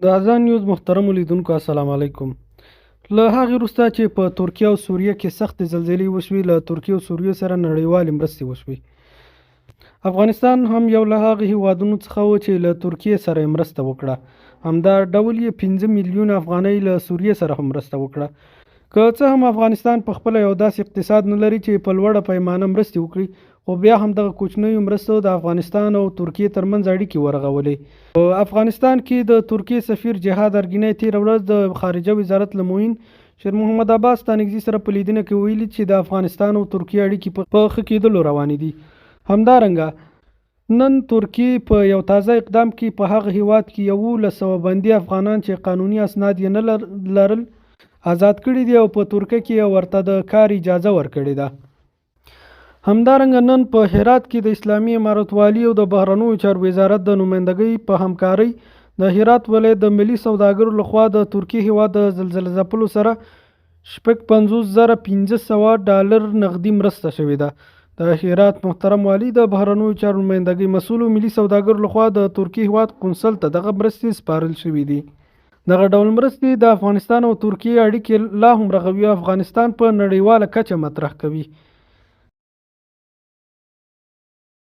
د اذان نیوز محترمو لیدونکو السلام علیکم. له هغې وروسته چې په ترکیه او سوریه کې سختې زلزلې وشوې، له ترکیه او سوریې سره نړیوالې مرستې وشوې. افغانستان هم یو له هغه هیوادونو څخه و چې له ترکیې سره یې مرسته وکړه. همدا ډول یې 15 میلیونه افغانۍ له سوریې سره هم مرسته وکړه. که څه هم افغانستان په خپله یو داسې اقتصاد نه لري چې په لوړه پیمانه مرستې وکړي، خو بیا هم دغه کوچنیو مرستو د افغانستان او ترکیې ترمنځ اړیکې ورغولې. په افغانستان کې د ترکیې سفیر جهاد ارګینی تېره ورځ د خارجه وزارت له معین شیر محمد عباس ستانکزي سره په لیدنه کې ویلي چې د افغانستان او ترکیې اړیکې په ښه کېدلو روانې دي. همدارنګه نن ترکیې په یو تازه اقدام کې په هغه هیواد کې 1100 بندي افغانان چې قانوني اسناد یې نه لرل آزاد کړي دي او په ترکیه کې ورته د کار اجازه ورکړې ده. همدارنګه نن په هرات کې د اسلامي امارت والي او د بهرنیو چارو وزارت د نمایندګۍ په همکارۍ د هرات ولایت د ملي سوداګرو لخوا د ترکیې هیواد د زلزله ځپلو سره $55,500 نغدي مرسته شوې ده. د هرات محترم والي د بهرنیو چارو نمایندګۍ مسؤل او ملي سوداګرو لخوا د ترکیې هیواد قونسل ته دغه مرستې سپارل شوې دي. دغه ډول مرستې د افغانستان او ترکیې اړیکې لا هم رغوي او افغانستان په نړیواله کچه مطرح کوي.